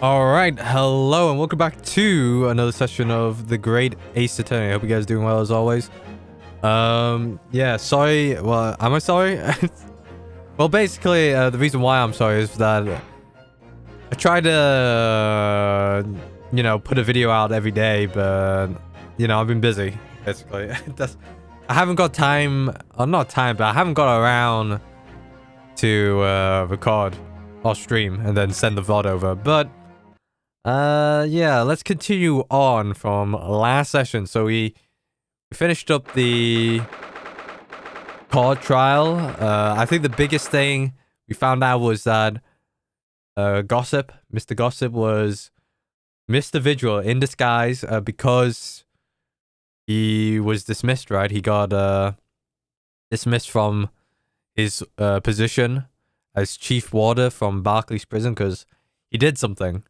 All right, hello and welcome back to another session of the Great Ace Attorney. I hope you guys are doing well as always. Yeah, sorry. Well, am I sorry? Well, basically, the reason why I'm sorry is that I try to, put a video out every day, but I've been busy. Basically, I haven't got time, or not time, but I haven't got around to record or stream and then send the VOD over, but. Yeah, let's continue on from last session. So we finished up the court trial. I think the biggest thing we found out was that Mr. Gossip was Mr. Vigil in disguise because he was dismissed, right? He got dismissed from his position as chief warder from Barclays prison because he did something.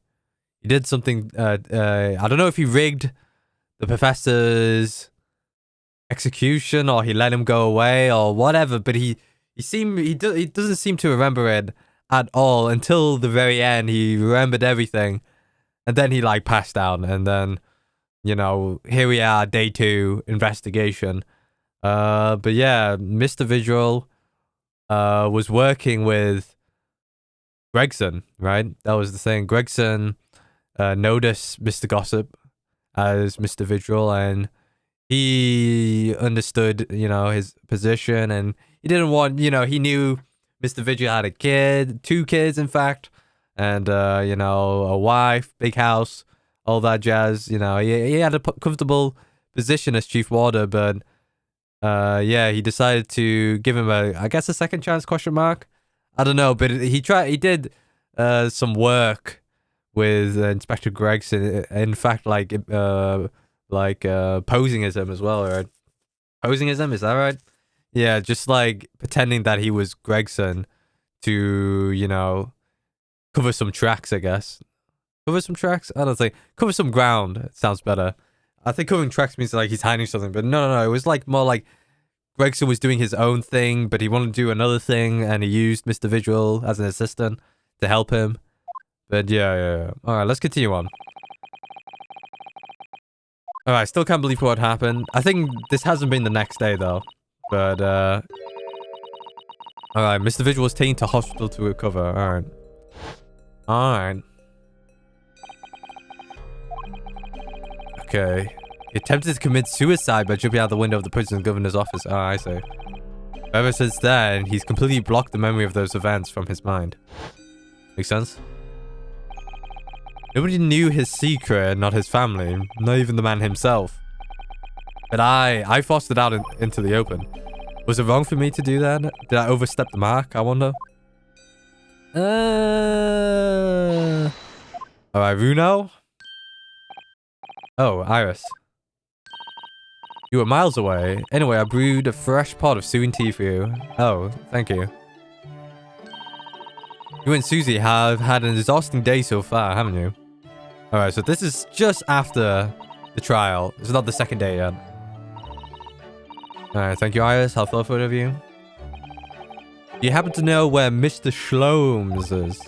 He did something, I don't know if he rigged the professor's execution or he let him go away or whatever, but he doesn't seem to remember it at all until the very end. He remembered everything and then he like passed out and then, here we are, day 2 investigation. But yeah, Mr. Vigil was working with Gregson, right? That was the thing. Gregson noticed Mr. Gossip as Mr. Vigil and he understood, his position and he didn't want, he knew Mr. Vigil had a kid, 2 kids, in fact, and, a wife, big house, all that jazz, he had a comfortable position as chief warder, but, yeah, he decided to give him I guess a second chance, question mark? I don't know, but he did, some work with Inspector Gregson, in fact, posingism as well, right? Posingism, is that right? Yeah, just like pretending that he was Gregson to, cover some tracks, I guess. Cover some tracks? I don't think. Cover some ground. It sounds better. I think covering tracks means like he's hiding something, but no. It was like more like Gregson was doing his own thing, but he wanted to do another thing, and he used Mr. Vigil as an assistant to help him. But yeah. Alright, let's continue on. Alright, still can't believe what happened. I think this hasn't been the next day, though. But, alright, Mr. Vigil was taken to hospital to recover. Alright. Okay. He attempted to commit suicide by jumping out the window of the prison governor's office. Oh, I see. Ever since then, he's completely blocked the memory of those events from his mind. Makes sense? Nobody knew his secret, not his family, not even the man himself. But I forced it out into the open. Was it wrong for me to do that? Did I overstep the mark, I wonder? Alright, Runo? Oh, Iris. You were miles away. Anyway, I brewed a fresh pot of soothing tea for you. Oh, thank you. You and Susie have had an exhausting day so far, haven't you? Alright, so this is just after the trial. It's not the second day yet. Alright, thank you, Iris. How thoughtful of you. Do you happen to know where Mr. Shlomes is?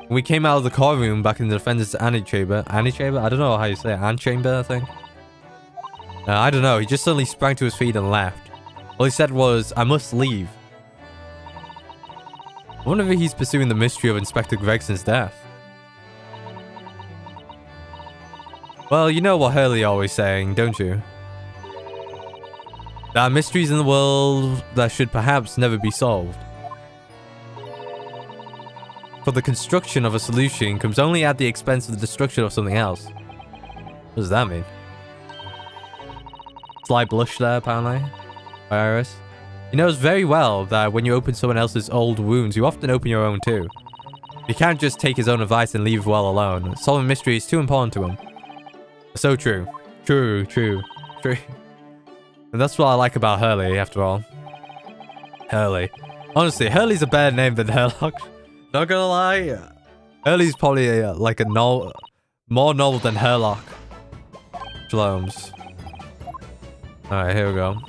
When we came out of the car room back in the defendant's antechamber. Antechamber? I don't know how you say it. Antechamber, I think. I don't know. He just suddenly sprang to his feet and left. All he said was, I must leave. I wonder if he's pursuing the mystery of Inspector Gregson's death. Well, you know what Hurley always saying, don't you? There are mysteries in the world that should perhaps never be solved. For the construction of a solution comes only at the expense of the destruction of something else. What does that mean? Slight blush there, apparently, by Iris. He knows very well that when you open someone else's old wounds, you often open your own too. You can't just take his own advice and leave well alone. Solving mystery is too important to him. So true. True. And that's what I like about Hurley, after all. Hurley. Honestly, Hurley's a better name than Herlock. Not gonna lie. Hurley's probably like a more novel than Herlock. Shlomes. Alright, here we go.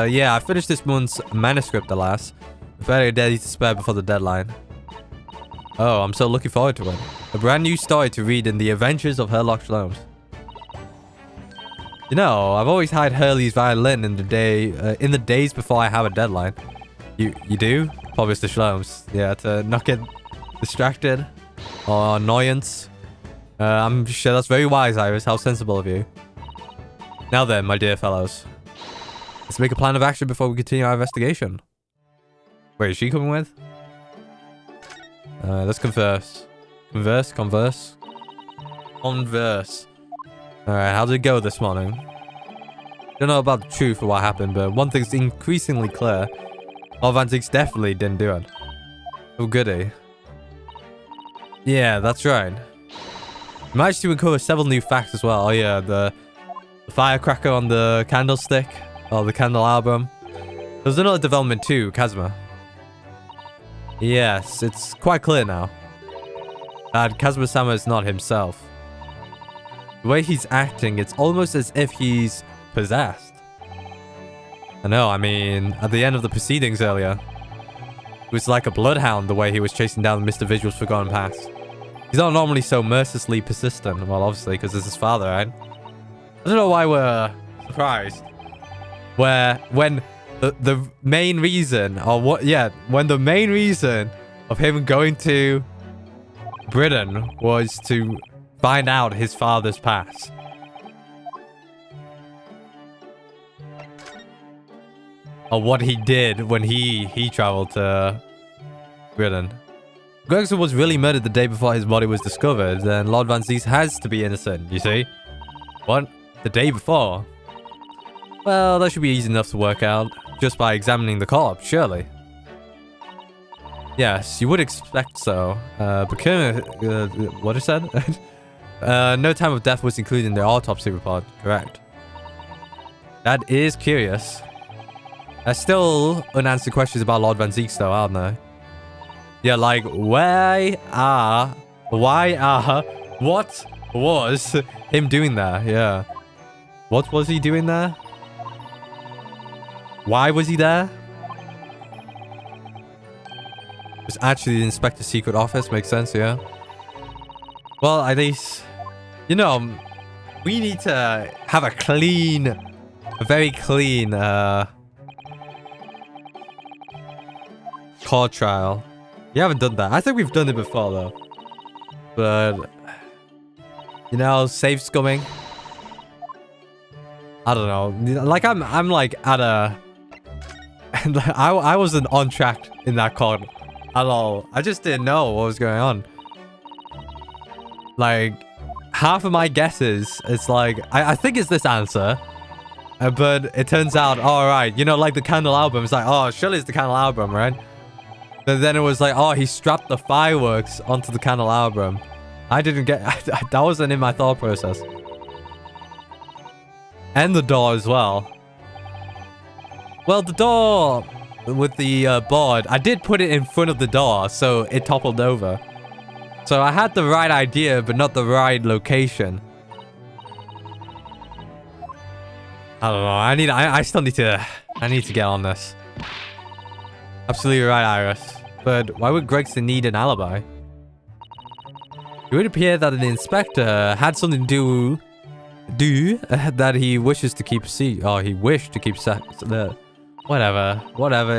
Yeah, I finished this month's manuscript, alas. Very dead to spare before the deadline. Oh, I'm so looking forward to it. A brand new story to read in the Adventures of Herlock Sholmes. You know, I've always had Hurley's violin in the days before I have a deadline. You do? Probably it's the Sholmes. Yeah, to not get distracted or annoyance. I'm sure that's very wise, Iris. How sensible of you. Now then, my dear fellows. Let's make a plan of action before we continue our investigation. Wait, is she coming with? Let's converse. Converse? Converse? Converse. Alright, how did it go this morning? Don't know about the truth of what happened, but one thing's increasingly clear. Lord Van Ziek's definitely didn't do it. Oh, goody. Yeah, that's right. We managed to uncover several new facts as well. Oh yeah, the firecracker on the candlestick. Oh, the candelabrum. There's another development too, Kazuma. Yes, it's quite clear now that Kazuma-sama is not himself. The way he's acting, it's almost as if he's possessed. I know, I mean, at the end of the proceedings earlier, it was like a bloodhound the way he was chasing down Mr. Vigil's forgotten past. He's not normally so mercilessly persistent. Well, obviously, because it's his father, right? I don't know why we're surprised. When the main reason, or what, yeah, when the main reason of him going to Britain was to find out his father's past. Or what he did when he traveled to Britain. Gregson was really murdered the day before his body was discovered, then Lord Van Ziek has to be innocent, you see? What? The day before? Well, that should be easy enough to work out, just by examining the corpse, surely. Yes, you would expect so. What is that? No time of death was included in the autopsy report, correct. That is curious. There's still unanswered questions about Lord Van Ziek though, aren't there? Yeah, like, what was him doing there? Yeah. What was he doing there? Why was he there? It was actually the inspector's secret office, makes sense, yeah. Well, at least, you know, we need to have a very clean, court trial. You haven't done that. I think we've done it before, though. But, you know, safe scumming. I don't know. Like, I'm like at a... I wasn't on track in that court at all. I just didn't know what was going on. Like, half of my guesses, it's like, I think it's this answer. But it turns out, alright, you know, like the candelabrum. It's like, oh, surely it's the candelabrum, right? But then it was like, oh, he strapped the fireworks onto the candelabrum. I didn't get... that wasn't in my thought process. And the door as well. Well, the door with the board, I did put it in front of the door, so it toppled over. So I had the right idea, but not the right location. I don't know. I still need to... I need to get on this. Absolutely right, Iris. But why would Gregson need an alibi? It would appear that the inspector had something to do that he wishes to keep secret. Oh, he wished to keep whatever.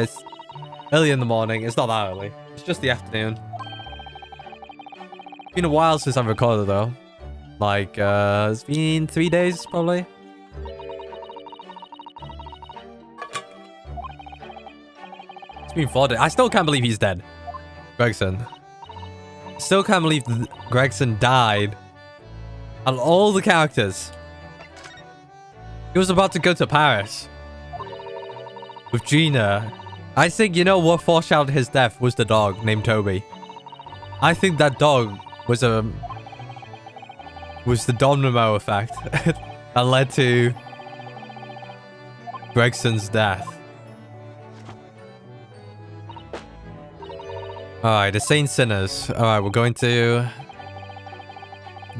It's early in the morning. It's not that early. It's just the afternoon. It's been a while since I've recorded though. Like, it's been 3 days probably. It's been 4 days. I still can't believe he's dead. Gregson. Still can't believe Gregson died. And all the characters. He was about to go to Paris. With Gina. I think, you know what foreshadowed his death was the dog named Toby. I think that dog was the domino effect that led to Gregson's death. Alright, the Saint Sinners. Alright, we're going to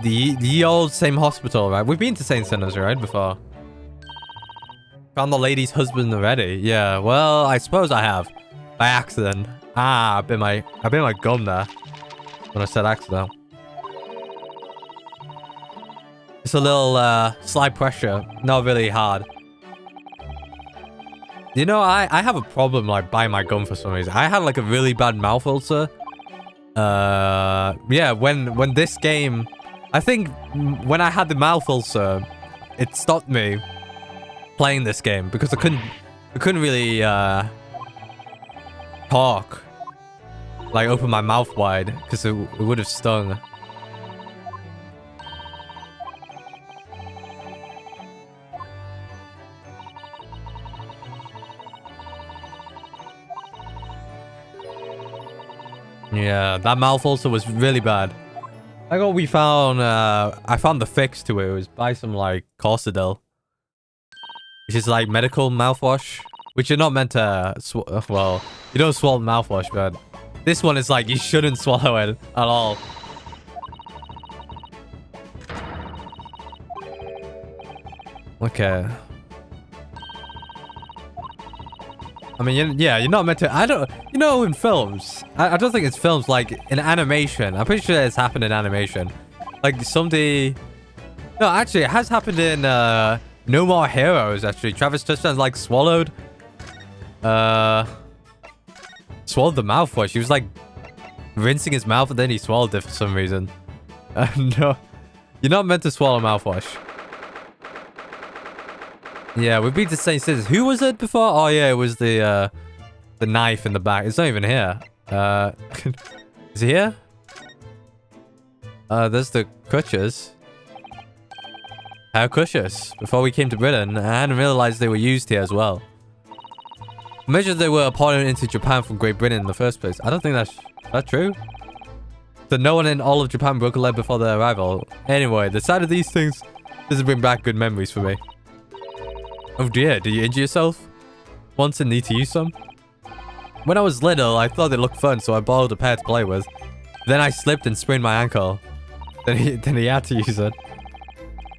the old same hospital, right? We've been to Saint Sinners, right? Before. Found the lady's husband already. Yeah, well, I suppose I have. By accident. Ah, I bit my gum there. when I said accident. It's a little slight pressure, not really hard. You know, I have a problem like biting my gum for some reason. I had like a really bad mouth ulcer. Yeah, when this game, I think when I had the mouth ulcer, it stopped me playing this game because I couldn't really talk, like open my mouth wide because it would have stung. Yeah, that mouth ulcer was really bad. I got we found I found the fix to it. It was buy some like Corsadil, which is like medical mouthwash, which you're not meant to well, you don't swallow mouthwash, but this one is like you shouldn't swallow it at all. Okay. I mean, yeah, you're not meant to. I don't. You know, in films, I don't think it's films. Like in animation, I'm pretty sure it's happened in animation. Like somebody. No, actually, it has happened in No More Heroes. Actually, Travis Touchdown like swallowed the mouthwash. He was like rinsing his mouth and then he swallowed it for some reason. No, you're not meant to swallow mouthwash. Yeah, we've been to St. Citizens. Who was it before? Oh yeah, it was the knife in the back. It's not even here. Is it here? There's the crutches. Hair crutches. Before we came to Britain, I hadn't realized they were used here as well. Measured they were imported into Japan from Great Britain in the first place. I don't think that's true. So no one in all of Japan broke a leg before their arrival. Anyway, the sight of these things doesn't bring back good memories for me. Oh dear, did you injure yourself once and need to use some? When I was little, I thought they looked fun, so I borrowed a pair to play with. Then I slipped and sprained my ankle. Then he had to use it.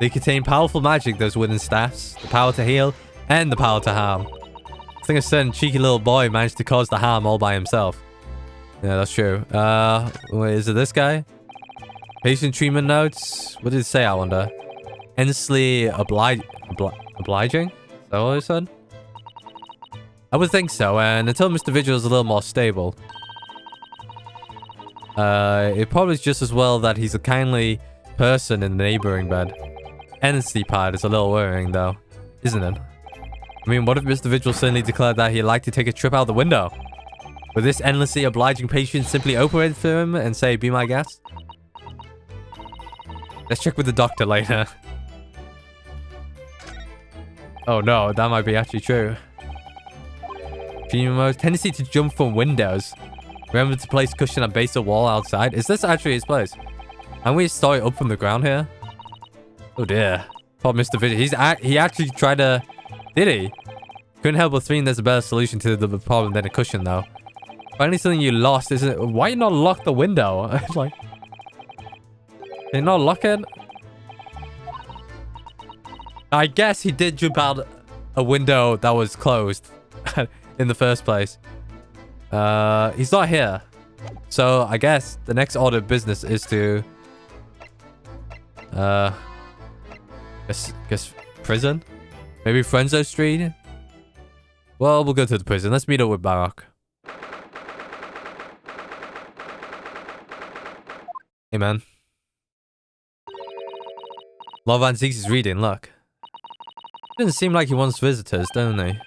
They contain powerful magic, those wooden staffs. The power to heal and the power to harm. I think a certain cheeky little boy managed to cause the harm all by himself. Yeah, that's true. Wait, is it this guy? Patient treatment notes? What did it say, I wonder? Endlessly obliging? Is that what it said? I would think so, and until Mr. Vigil is a little more stable. It probably is just as well that he's a kindly person in the neighboring bed. Endlessly part is a little worrying, though, isn't it? I mean, what if Mr. Vigil suddenly declared that he'd like to take a trip out the window? Would this endlessly obliging patient simply open it for him and say, be my guest? Let's check with the doctor later. Oh no, that might be actually true. Genius tendency to jump from windows. Remember to place cushion at base of wall outside. Is this actually his place? And we start up from the ground here? Oh dear. Poor Mr. Vigil. He actually tried to... Did he? Couldn't help but think there's a better solution to the problem than a cushion though. Finally something you lost, isn't it? Why you not lock the window? Like... Can you not lock it? I guess he did jump out a window that was closed in the first place. He's not here. So I guess the next order of business is to... guess prison? Maybe Frenzo Street? Well, we'll go to the prison. Let's meet up with Barak. Hey, man. Lord Van Zeeks is reading, look. Doesn't seem like he wants visitors, doesn't he?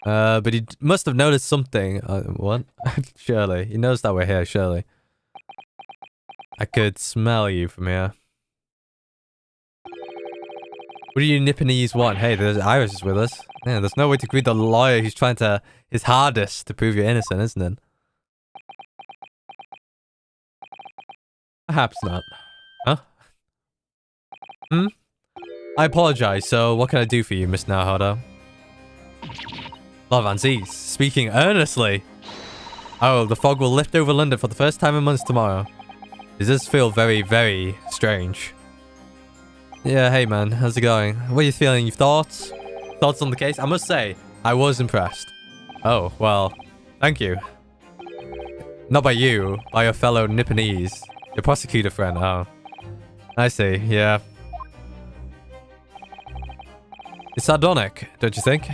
But he must have noticed something. What? Surely. He knows that we're here, surely. I could smell you from here. What do you Nipponese want? Hey, there's Iris is with us. Yeah, there's no way to greet the lawyer who's trying his hardest to prove you're innocent, isn't it? Perhaps not. Huh? Hmm? I apologize, so what can I do for you, Miss Naruhodo? Lord Van Zeeks, speaking earnestly. Oh, the fog will lift over London for the first time in months tomorrow. Does this feel very, very strange? Yeah, hey man, how's it going? What are you feeling? Your thoughts? Thoughts on the case? I must say, I was impressed. Oh, well, thank you. Not by you, by your fellow Nipponese. Your prosecutor friend, oh. I see, yeah. It's sardonic, don't you think?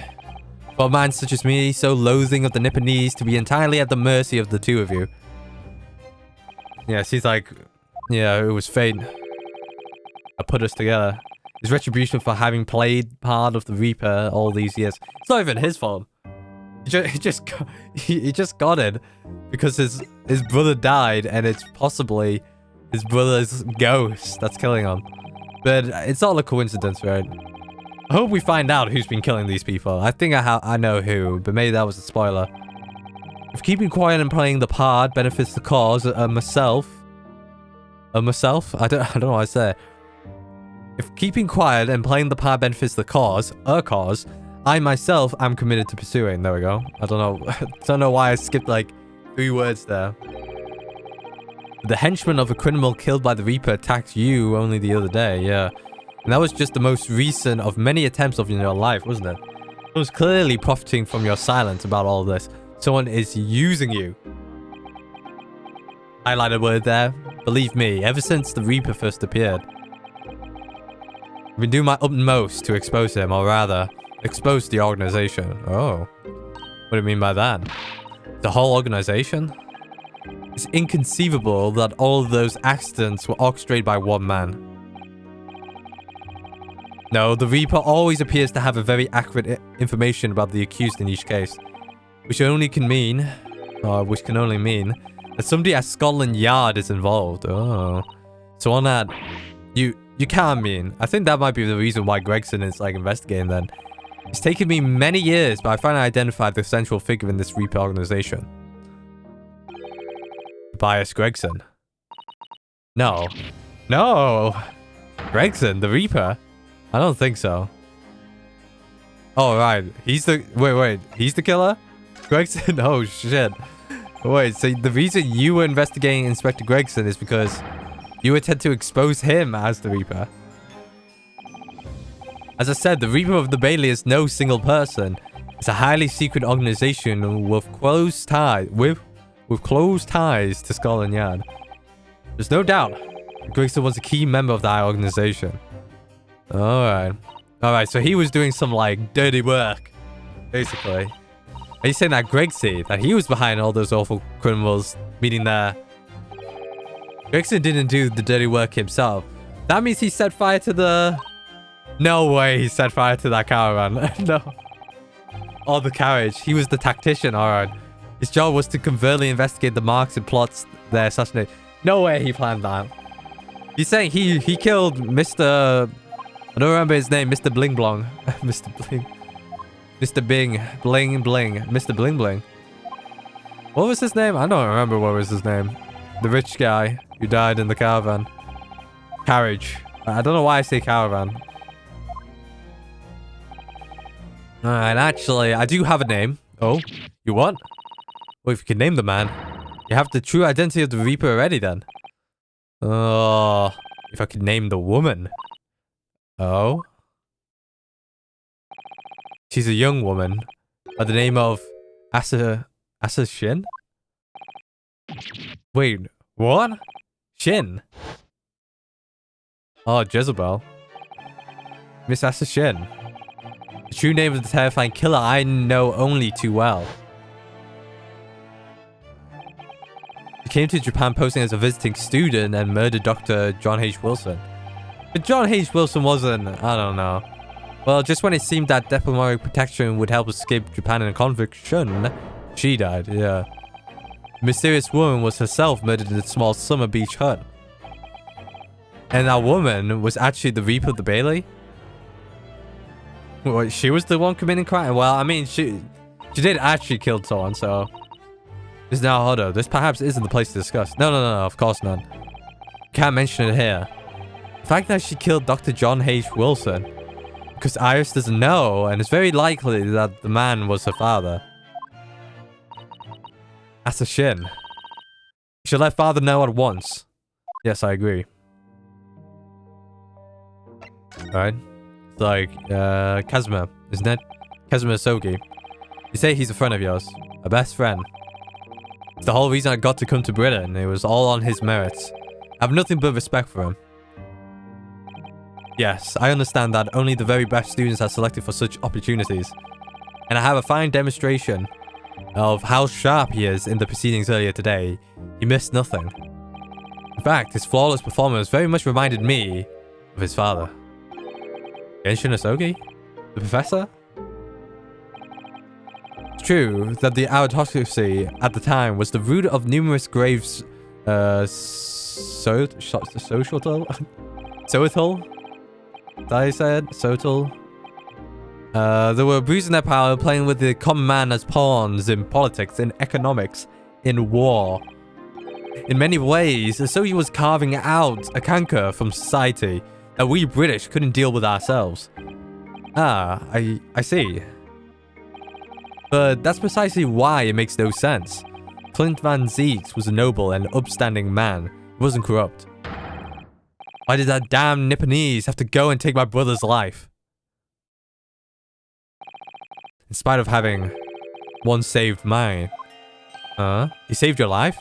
For a man such as me, so loathing of the Nipponese, to be entirely at the mercy of the two of you. Yeah, she's like, yeah, it was fate that put us together. His retribution for having played part of the Reaper all these years. It's not even his fault. He just got it because his brother died, and it's possibly his brother's ghost that's killing him. But it's all a coincidence, right? I hope we find out who's been killing these people. I think I know who, but maybe that was a spoiler. If keeping quiet and playing the part benefits the cause, myself? I don't know what I say. If keeping quiet and playing the part benefits the cause, I myself am committed to pursuing. There we go. I don't know. Don't know why I skipped like 3 words there. The henchman of a criminal killed by the Reaper attacked you only the other day. Yeah. And that was just the most recent of many attempts of in your life, wasn't it? It was clearly profiting from your silence about all this. Someone is using you. Highlighted word there. Believe me, ever since the Reaper first appeared, I've been doing my utmost to expose him, or rather, expose the organization. Oh. What do you mean by that? The whole organization? It's inconceivable that all of those accidents were orchestrated by one man. No, the Reaper always appears to have a very accurate information about the accused in each case. Which can only mean that somebody at Scotland Yard is involved. Oh. So on that, you can't mean. I think that might be the reason why Gregson is like investigating then. It's taken me many years, but I finally identified the central figure in this Reaper organization. Tobias Gregson. No. No! Gregson, the Reaper? I don't think so. Oh, right. He's the... Wait. He's the killer? Gregson? Oh, shit. Wait, so the reason you were investigating Inspector Gregson is because you intend to expose him as the Reaper. As I said, the Reaper of the Bailey is no single person. It's a highly secret organization with close ties to Scotland Yard. There's no doubt Gregson was a key member of that organization. Alright, so he was doing some, like, dirty work, basically. Are you saying that Gregsy, that he was behind all those awful criminals meeting there? Gregson didn't do the dirty work himself. That means he set fire to the... No way he set fire to that caravan. No. Or the carriage. He was the tactician, alright. His job was to covertly investigate the marks and plots their assassination. No way he planned that. He's saying he killed Mr... I don't remember his name. Mr. Bling Blong. Mr. Bling. Mr. Bing. Bling Bling. Mr. Bling Bling. What was his name? I don't remember what was his name. The rich guy who died in the caravan. Carriage. I don't know why I say caravan. Alright, actually, I do have a name. Oh, you what? Well, if you can name the man, you have the true identity of the Reaper already then. Oh, if I could name the woman. Oh. She's a young woman by the name of Asa Shin? Wait, what? Shin? Oh, Jezebel. Miss Asa Shin. The true name of the terrifying killer I know only too well. She came to Japan posing as a visiting student and murdered Dr. John H. Wilson. But John H. Wilson wasn't... I don't know. Well, just when it seemed that diplomatic protection would help escape Japan in a conviction, she died, yeah. The mysterious woman was herself murdered in a small summer beach hut. And that woman was actually the Reaper of the Bailey? What, she was the one committing crime? Well, I mean, she did actually kill someone, so... This is now harder. This perhaps isn't the place to discuss. No, of course not. Can't mention it here. The fact that she killed Dr. John H. Wilson. Because Iris doesn't know, and it's very likely that the man was her father. That's a shin. You should let father know at once. Yes, I agree. Alright. It's like, Kazuma, isn't it? Kazuma Sogi. You say he's a friend of yours. A best friend. It's the whole reason I got to come to Britain. It was all on his merits. I have nothing but respect for him. Yes, I understand that only the very best students are selected for such opportunities. And I have a fine demonstration of how sharp he is in the proceedings earlier today. He missed nothing. In fact, his flawless performance very much reminded me of his father. Genshin Asogi? The professor? It's true that the aristocracy at the time was the root of numerous graves, social? That I said? Sotal? They were abusing their power, playing with the common man as pawns in politics, in economics, in war. In many ways, Asogi was carving out a canker from society that we British couldn't deal with ourselves. Ah, I see. But that's precisely why it makes no sense. Clint Van Zieks was a noble and upstanding man. He wasn't corrupt. Why did that damn Nipponese have to go and take my brother's life? In spite of having once saved mine. Huh? He saved your life?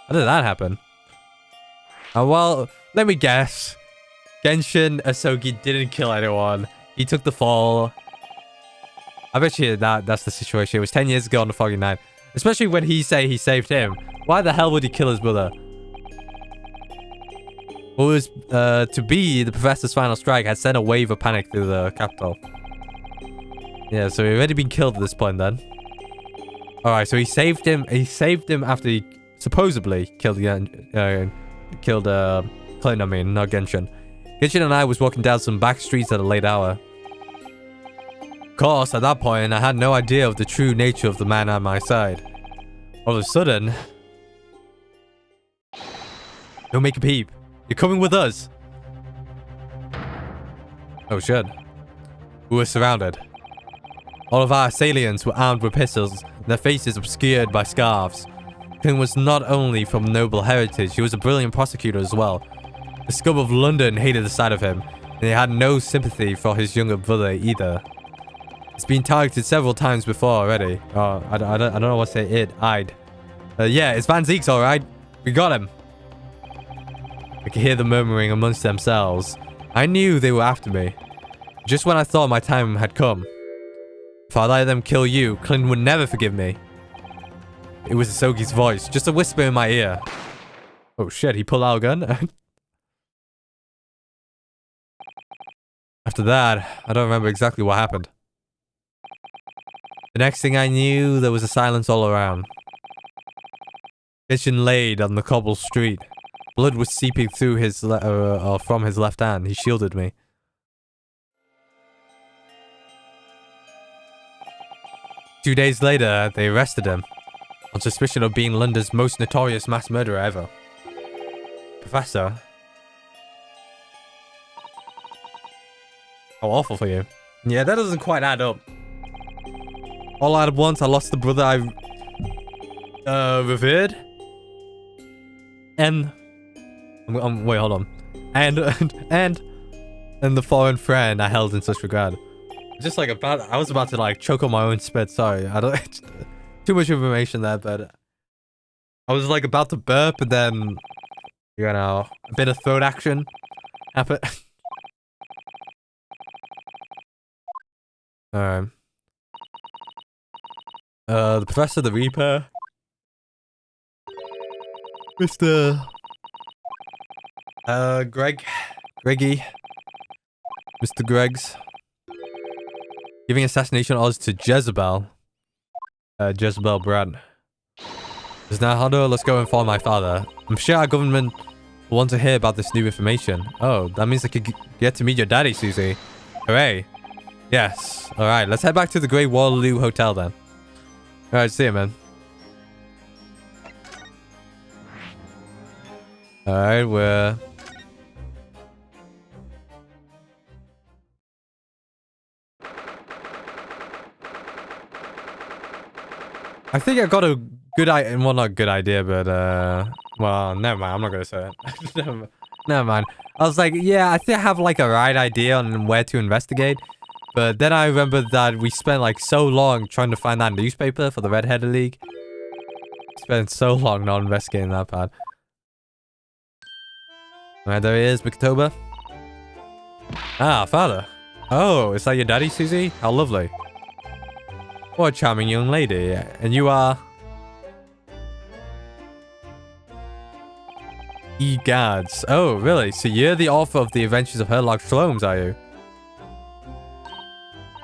How did that happen? Well, let me guess. Genshin Asogi didn't kill anyone. He took the fall. I bet you that's the situation. It was 10 years ago on the Foggy Night. Especially when he saved him. Why the hell would he kill his brother? What was to be the professor's final strike had sent a wave of panic through the capital. Yeah, so he'd already been killed at this point then. Alright, so he saved him. He saved him after he supposedly killed Clinton, I mean, not Genshin. Genshin and I was walking down some back streets at a late hour. Of course, at that point, I had no idea of the true nature of the man at my side. All of a sudden... Don't make a peep. You're coming with us. Oh shit. We were surrounded. All of our assailants were armed with pistols, and their faces obscured by scarves. King was not only from noble heritage, he was a brilliant prosecutor as well. The scum of London hated the sight of him, and they had no sympathy for his younger brother either. He's been targeted several times before already. Oh, I don't know what to say. Yeah, it's Van Zieks, alright. We got him. I could hear them murmuring amongst themselves. I knew they were after me. Just when I thought my time had come. If I let them kill you, Clinton would never forgive me. It was Asogi's voice, just a whisper in my ear. Oh shit, he pulled out a gun? After that, I don't remember exactly what happened. The next thing I knew, there was a silence all around. Genshin laid on the cobbled street. Blood was seeping through from his left hand. He shielded me. 2 days later, they arrested him. On suspicion of being London's most notorious mass murderer ever. Professor? How awful for you. Yeah, that doesn't quite add up. All at once, I lost the brother I revered. And... wait, hold on. And the foreign friend I held in such regard. Just like I was about to like choke on my own spit. Sorry, I don't... Too much information there, but... I was like about to burp and then... You know, a bit of throat action happened. Alright. The Professor, the Reaper. Mr. Greggy. Mr. Greggs. Giving assassination orders to Jezebel. Jezebel Brad. There's now Hondo, let's go inform my father. I'm sure our government will want to hear about this new information. Oh, that means I could get to meet your daddy, Susie. Hooray. Yes. Alright, let's head back to the Grey Waterloo Hotel then. Alright, see you, man. Alright, we're... I think I got a good idea, well, not good idea, but, well, never mind, I'm not gonna say it. Never mind. I was like, yeah, I think I have, like, a right idea on where to investigate, but then I remembered that we spent, like, so long trying to find that newspaper for the Red-Headed League. Spent so long not investigating that part. Alright, there he is, Mikotoba. Ah, father. Oh, is that your daddy, Susie? How lovely. What a charming young lady. And you are... Egads. Oh, really? So you're the author of The Adventures of Herlock Sholmes, are you?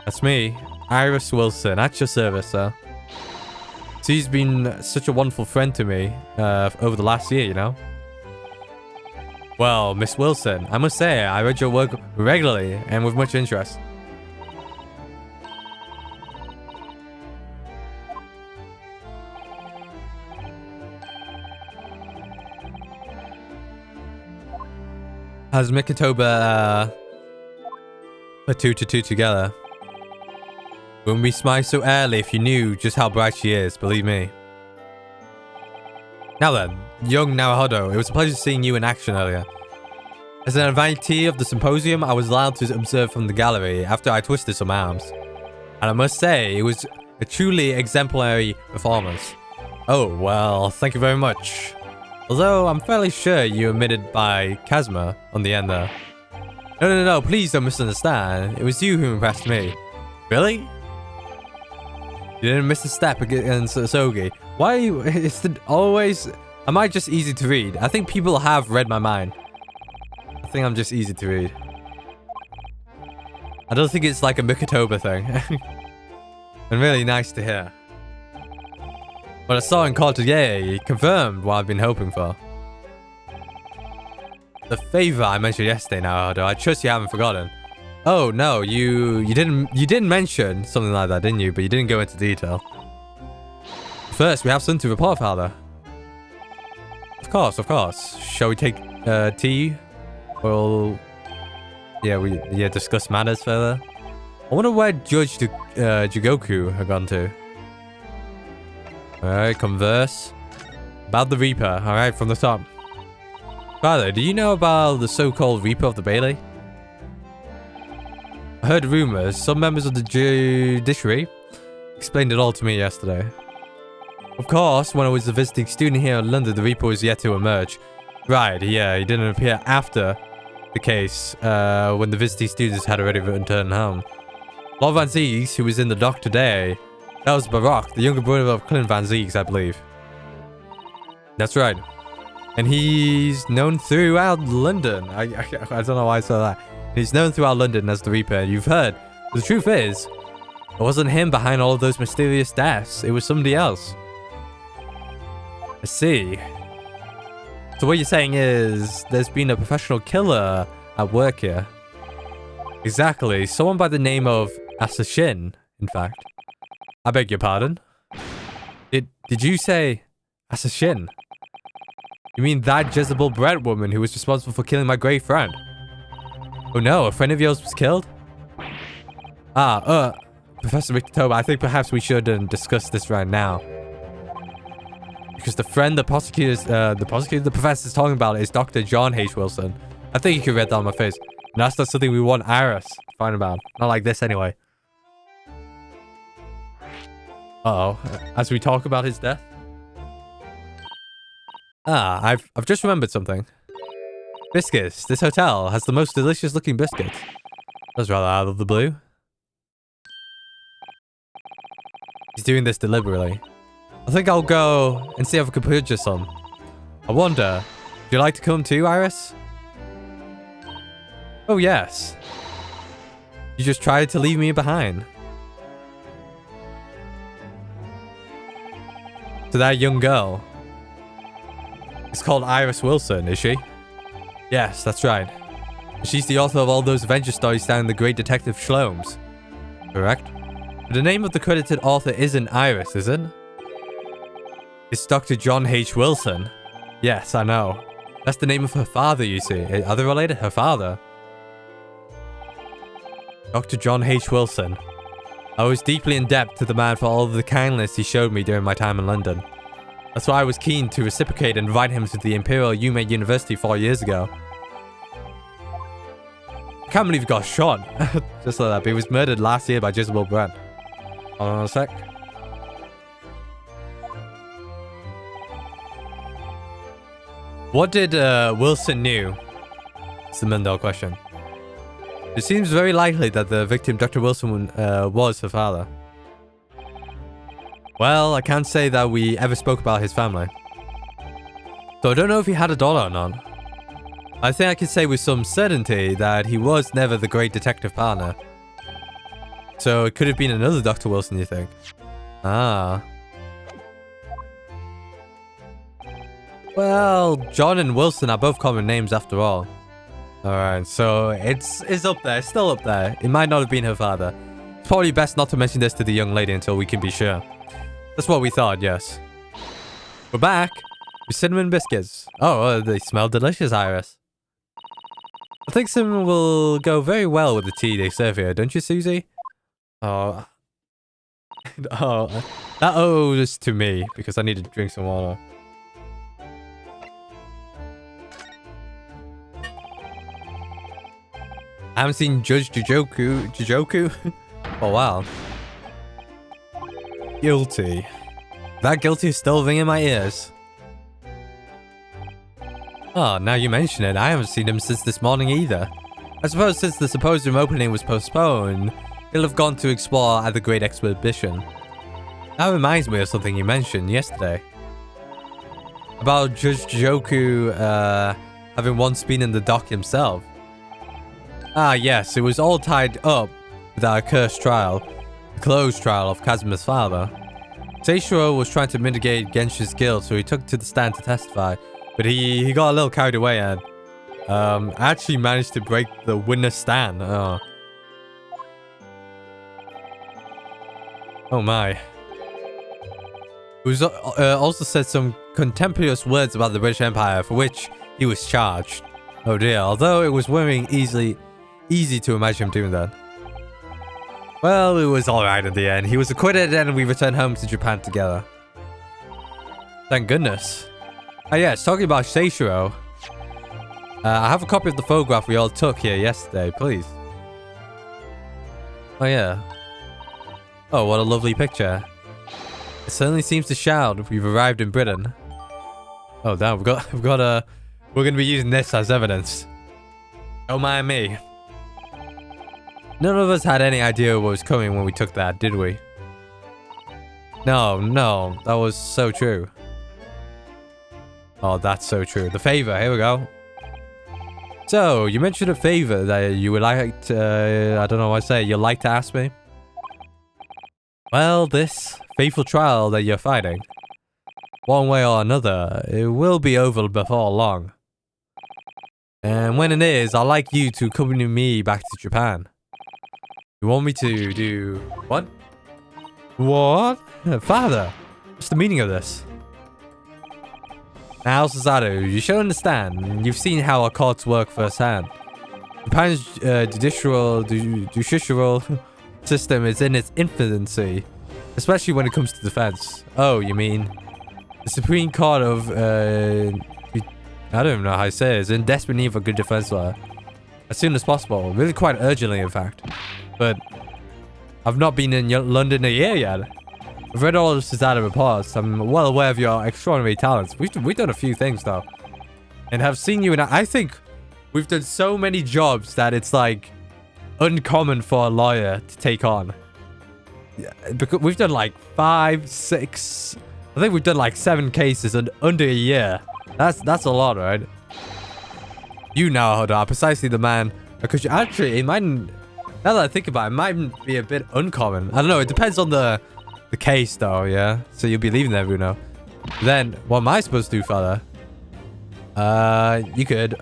That's me. Iris Wilson. At your service, sir. She's been such a wonderful friend to me over the last year, you know? Well, Miss Wilson, I must say, I read your work regularly and with much interest. Has Mikotoba put two to two together? Wouldn't be smile so early if you knew just how bright she is, believe me. Now then, young Naruhodo, it was a pleasure seeing you in action earlier. As an invitee of the symposium, I was allowed to observe from the gallery after I twisted some arms. And I must say, it was a truly exemplary performance. Oh, well, thank you very much. Although, I'm fairly sure you omitted by Kazuma on the end there. No, please don't misunderstand. It was you who impressed me. Really? You didn't miss a step against Sogi. Why is it always... Am I just easy to read? I think people have read my mind. I think I'm just easy to read. I don't think it's like a Mikotoba thing. And really nice to hear. What I saw in Cartier confirmed what I've been hoping for. The favor I mentioned yesterday, Naruhodo, I trust you haven't forgotten. Oh no, you didn't mention something like that, didn't you? But you didn't go into detail. First, we have something to report, father. Of course. Shall we take tea? Well, yeah, discuss matters further. I wonder where Judge Jigoku had gone to. Alright, converse. About the Reaper. Alright, from the top. Father, do you know about the so-called Reaper of the Bailey? I heard rumors. Some members of the judiciary explained it all to me yesterday. Of course, when I was a visiting student here in London, the Reaper was yet to emerge. Right, yeah, he didn't appear after the case, when the visiting students had already returned home. Lord Van Ziegs, who was in the dock today, that was Barak, the younger brother of Clint Van Ziegs, I believe. That's right. And he's known throughout London. I don't know why I said that. He's known throughout London as the Reaper. You've heard. The truth is, it wasn't him behind all of those mysterious deaths. It was somebody else. I see. So what you're saying is, there's been a professional killer at work here. Exactly. Someone by the name of Assassin, in fact. I beg your pardon? Did you say Assassin? You mean that Jezebel Brett woman who was responsible for killing my great friend? Oh no, a friend of yours was killed? Professor Mikotoba, I think perhaps we should discuss this right now. Because the friend the professor's talking about is Dr. John H. Wilson. I think you can read that on my face. And that's not something we want Iris to find about. Not like this anyway. Uh-oh. As we talk about his death. I've just remembered something. Biscuits. This hotel has the most delicious looking biscuits. That's rather out of the blue. He's doing this deliberately. I think I'll go and see if I can purchase some. I wonder, would you like to come too, Iris? Oh yes. You just tried to leave me behind. So that young girl. It's called Iris Wilson, is she? Yes, that's right. She's the author of all those adventure stories down in the Great Detective Sholmes. Correct? But the name of the credited author isn't Iris, is it? It's Dr. John H. Wilson. Yes, I know. That's the name of her father, you see. Are they related? Her father? Dr. John H. Wilson. I was deeply indebted to the man for all of the kindness he showed me during my time in London. That's why I was keen to reciprocate and invite him to the Imperial Yume University 4 years ago. I can't believe he got shot. Just like that, but he was murdered last year by Jezebel Brett. Hold on a sec. What did Wilson knew? It's the million-dollar question. It seems very likely that the victim, Dr. Wilson, was her father. Well, I can't say that we ever spoke about his family. So I don't know if he had a daughter or not. I think I can say with some certainty that he was never the great detective partner. So it could have been another Dr. Wilson, you think? Ah. Well, John and Wilson are both common names after all. Alright, so it's up there, still up there. It might not have been her father. It's probably best not to mention this to the young lady until we can be sure. That's what we thought, yes. We're back with cinnamon biscuits. Oh, they smell delicious, Iris. I think cinnamon will go very well with the tea they serve here, don't you, Susie? Oh. Oh, that owes to me because I need to drink some water. I haven't seen Judge Jujoku? Oh, wow. Guilty. That guilty is still ringing in my ears. Oh, now you mention it, I haven't seen him since this morning either. I suppose since the supposed room opening was postponed, he'll have gone to explore at the Great Exhibition. That reminds me of something you mentioned yesterday. About Judge Joku, having once been in the dock himself. Ah, yes, it was all tied up with our cursed trial, the closed trial of Kazuma's father. Seishiro was trying to mitigate Genshin's guilt, so he took to the stand to testify, but he got a little carried away and actually managed to break the witness stand. Oh my. He was also said some contemptuous words about the British Empire, for which he was charged. Oh dear, although it was wearing easy to imagine him doing that. Well, it was alright in the end. He was acquitted and we returned home to Japan together. Thank goodness. Oh yes, talking about Seishiro. I have a copy of the photograph we all took here yesterday, please. Oh yeah. Oh, what a lovely picture. It certainly seems to shout we've arrived in Britain. Oh damn, we're gonna be using this as evidence. Don't mind me. None of us had any idea what was coming when we took that, did we? No, that was so true. Oh, that's so true. The favor, here we go. So, you mentioned a favor that you would like to, I don't know what to say, you'd like to ask me? Well, this fateful trial that you're fighting, one way or another, it will be over before long. And when it is, I'd like you to accompany me back to Japan. You want me to do... what? What? Father, what's the meaning of this? Now, Suzaru, you should understand. You've seen how our courts work firsthand. Japan's judicial system is in its infancy, especially when it comes to defense. Oh, you mean the Supreme Court of... I don't even know how to say it. Is in desperate need of a good defense lawyer. As soon as possible. Really quite urgently, in fact. But I've not been in London a year yet. I've read all of Suzaru reports. I'm well aware of your extraordinary talents. We've done a few things, though. And have seen you, and I think we've done so many jobs that it's, like, uncommon for a lawyer to take on. Because we've done, like, 5, 6... I think we've done, like, 7 cases in under a year. That's a lot, right? You now are precisely the man. Because actually, it might... Now that I think about it, it might be a bit uncommon. I don't know. It depends on the case, though, yeah? So you'll be leaving there, Bruno. Then, what am I supposed to do, fella? You could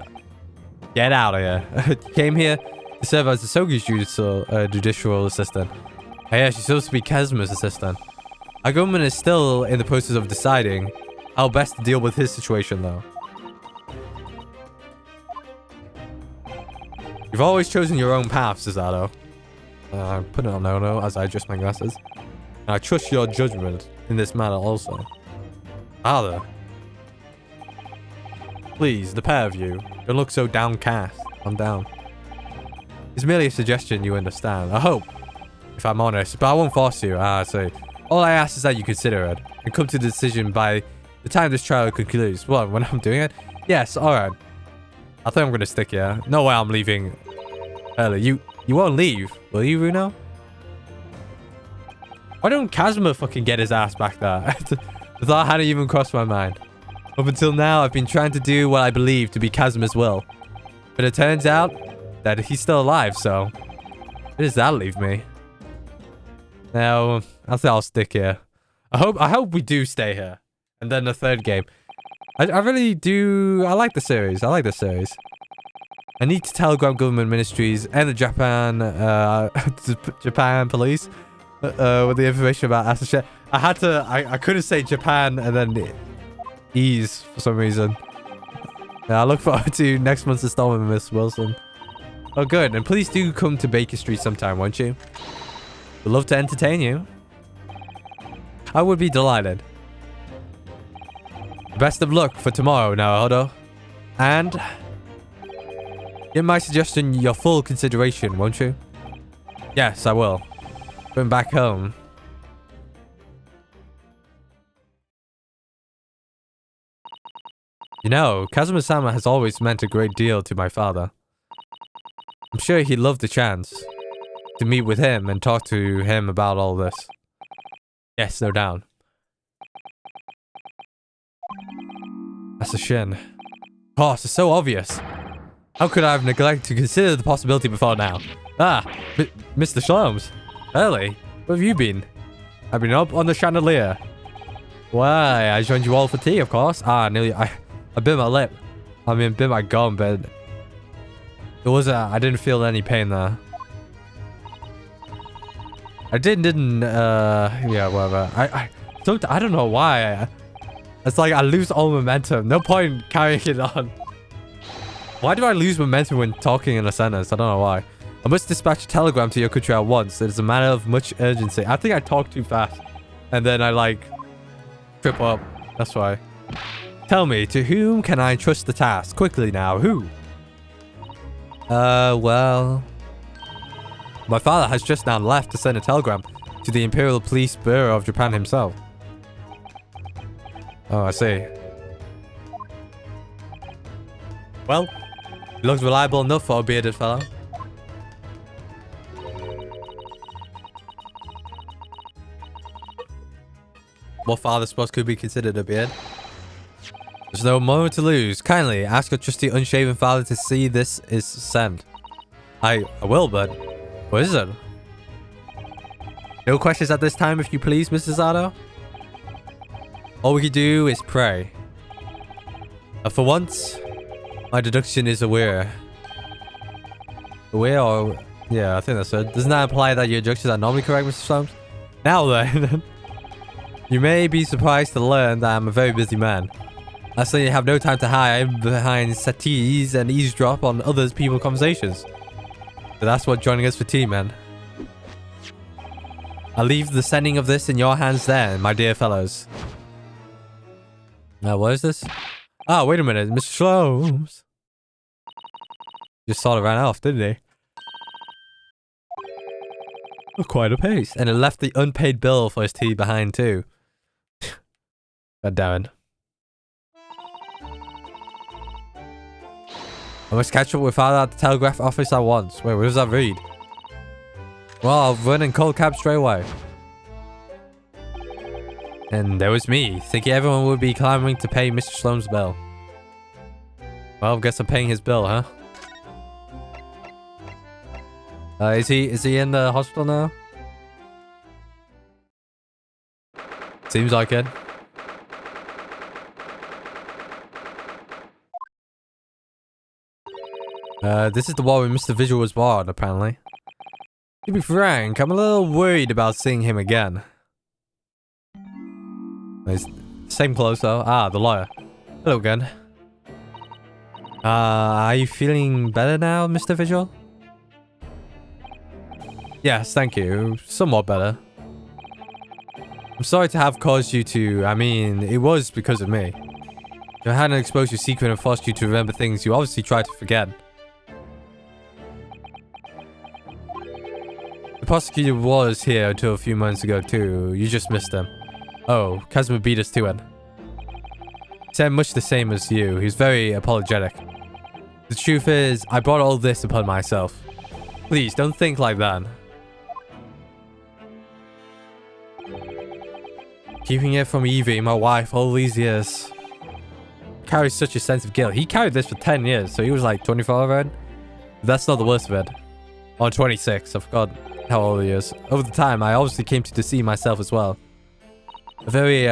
get out of here. You came here to serve as the Sogi's judicial assistant. Oh, yeah, she's supposed to be Kazuma's assistant. Our government is still in the process of deciding how best to deal with his situation, though. You've always chosen your own path, Suzaru. I'm putting on no as I adjust my glasses. And I trust your judgment in this matter also. Father. Please, the pair of you, don't look so downcast. I'm down. It's merely a suggestion you understand. I hope, if I'm honest, but I won't force you. So all I ask is that you consider it and come to the decision by the time this trial concludes. Well, when I'm doing it, Yes, alright. I think I'm gonna stick here. No way I'm leaving early. You won't leave, will you, Runo? Why don't Kazuma fucking get his ass back there? The thought hadn't even crossed my mind. Up until now, I've been trying to do what I believe to be Kazuma's will. But it turns out that he's still alive, so... where does that leave me? Now, I think I'll stick here. I hope we do stay here. And then the third game. I really do... I like the series. I like the series. I need to telegram government ministries and the Japan police with the information about Asashit. I had to... I couldn't say Japan and then ease for some reason. Yeah, I look forward to next month's installment with Miss Wilson. Oh, good. And please do come to Baker Street sometime, won't you? We'd love to entertain you. I would be delighted. Best of luck for tomorrow, Naruhodo. And give my suggestion your full consideration, won't you? Yes, I will. Going back home. You know, Kazuma-sama has always meant a great deal to my father. I'm sure he'd love the chance to meet with him and talk to him about all this. Yes, no doubt. That's a shin. Of course, it's so obvious. How could I have neglected to consider the possibility before now? Ah, Mr. Sholmes. Early? Where have you been? I've been up on the chandelier. Why, I joined you all for tea, of course. Ah, nearly... I bit my lip. I mean, bit my gum, but... it was I didn't feel any pain there. I didn't, yeah, whatever. I don't know why. It's like I lose all momentum. No point carrying it on. Why do I lose momentum when talking in a sentence? I don't know why. I must dispatch a telegram to your country at once. It is a matter of much urgency. I think I talk too fast. And then I, like, trip up. That's why. Tell me, to whom can I trust the task? Quickly now, who? Well... my father has just now left to send a telegram to the Imperial Police Bureau of Japan himself. Oh, I see. Well, he looks reliable enough for a bearded fellow. What father suppose could be considered a beard? There's no moment to lose. Kindly ask your trusty unshaven father to see this is sent. I will, but what is it? No questions at this time, if you please, Mr. Zato. All we can do is pray. For once, my deduction is aware. Aware or... yeah, I think that's it. Doesn't that imply that your deductions are normally correct, Mr. Slums? Now then, you may be surprised to learn that I'm a very busy man. I certainly have no time to hide behind settees and eavesdrop on others' people's conversations. So that's what joining us for tea, man. I'll leave the sending of this in your hands then, my dear fellows. What is this? Ah, wait a minute, Mr. Sholmes. Just sort of ran off, didn't he? Oh, quite a pace. And it left the unpaid bill for his tea behind too. God damn it. I must catch up with father at the telegraph office at once. Wait, what does that read? Well, I'll run and call cab straight away. And there was me, thinking everyone would be clamoring to pay Mr. Sloan's bill. Well, I guess I'm paying his bill, huh? Is he in the hospital now? Seems like it. This is the wall where Mr. Visual was born, apparently. To be frank, I'm a little worried about seeing him again. Same clothes though. Ah, the lawyer. Hello again. Are you feeling better now, Mr. Visual? Yes, thank you. Somewhat better. I'm sorry to have caused you to... I mean, it was because of me. If I hadn't exposed your secret and forced you to remember things you obviously tried to forget. The prosecutor was here until a few months ago too. You just missed him. Oh, Kazuma beat us to it. said much the same as you. He was very apologetic. The truth is, I brought all this upon myself. Please, don't think like that. Keeping it from Evie, my wife, all these years. Carries such a sense of guilt. He carried this for 10 years, so he was like 24 then. That's not the worst of it. On 26, I forgot how old he is. Over the time, I obviously came to deceive myself as well. A very,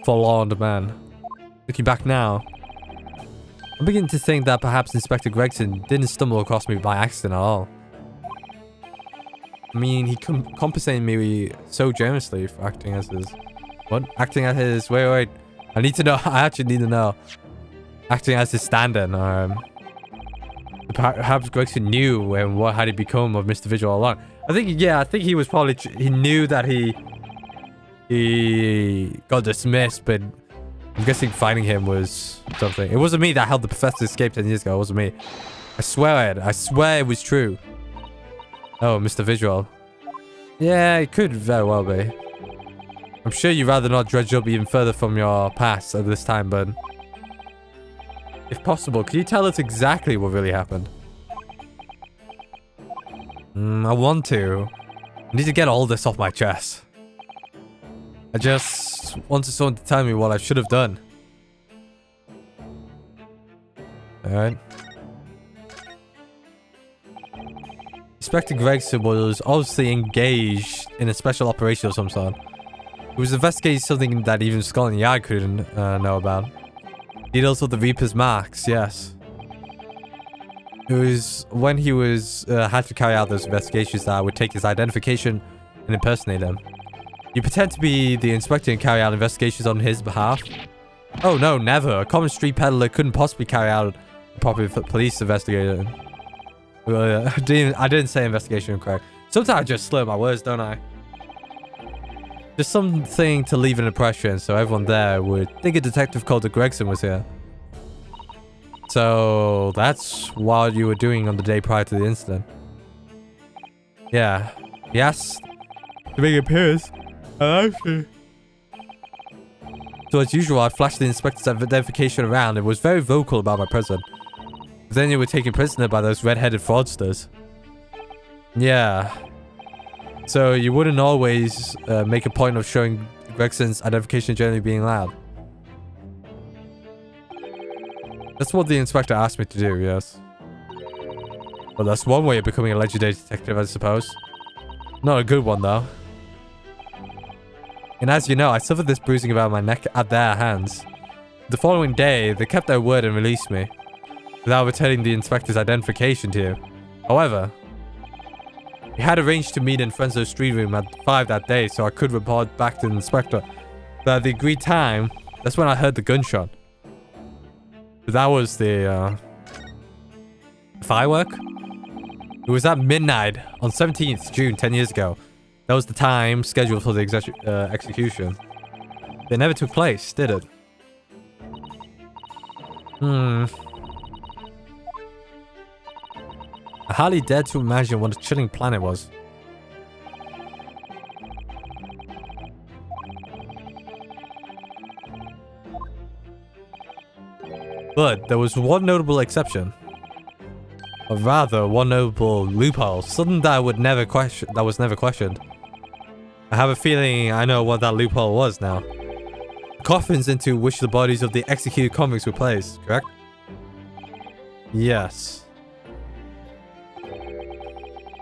forlorn man. Looking back now, I'm beginning to think that perhaps Inspector Gregson didn't stumble across me by accident at all. I mean, he compensated me so generously for acting as his... What? Acting as his... Wait. I need to know. I actually need to know. Acting as his stand-in. Perhaps Gregson knew what had he become of Mr. Vigil all along. I think he was probably... He knew that he got dismissed, but I'm guessing finding him was something. It wasn't me that helped the professor escape 10 years ago. It wasn't me. I swear it was true. Oh, Mr. Visual. Yeah, it could very well be. I'm sure you'd rather not dredge up even further from your past at this time, but... If possible, can you tell us exactly what really happened? I want to. I need to get all this off my chest. I just wanted someone to tell me what I should have done. Alright. Inspector Gregson was obviously engaged in a special operation of some sort. He was investigating something that even Scotland Yard couldn't know about. Details of the Reaper's marks, yes. It was when he was had to carry out those investigations that I would take his identification and impersonate him. You pretend to be the inspector and carry out investigations on his behalf? Oh no, never. A common street peddler couldn't possibly carry out a proper police investigation. I didn't say investigation correct. Sometimes I just slur my words, don't I? Just something to leave an impression so everyone there would think a detective called Gregson was here. So that's what you were doing on the day prior to the incident. Yeah. He asked to make an appearance. So as usual, I flashed the inspector's identification around and was very vocal about my presence. But then you were taken prisoner by those red-headed fraudsters. Yeah. So you wouldn't always make a point of showing Gregson's identification generally being loud. That's what the inspector asked me to do, yes. Well, that's one way of becoming a legendary detective, I suppose. Not a good one, though. And as you know, I suffered this bruising about my neck at their hands. The following day, they kept their word and released me, without returning the inspector's identification to you. However, we had arranged to meet in Frenzo's street room at 5 that day, so I could report back to the inspector. But at the agreed time, that's when I heard the gunshot. But that was the firework? It was at midnight on 17th June 10 years ago. That was the time scheduled for the execution. It never took place, did it? I hardly dared to imagine what a chilling plan it was. But there was one notable exception. Or rather, one notable loophole. Something that was never questioned. I have a feeling I know what that loophole was now. The coffins into which the bodies of the executed convicts were placed, correct? Yes.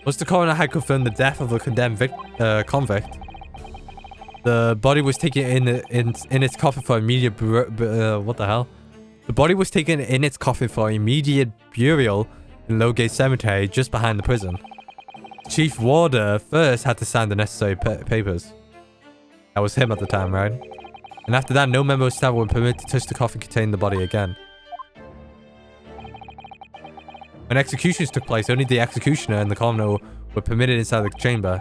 Once the coroner had confirmed the death of the condemned convict, the body was taken in its coffin for immediate what the hell? The body was taken in its coffin for immediate burial in Lowgate Cemetery, just behind the prison. Chief Warder first had to sign the necessary papers. That was him at the time, right? And after that, no member of staff were permitted to touch the coffin containing the body again. When executions took place, only the executioner and the coroner were permitted inside the chamber.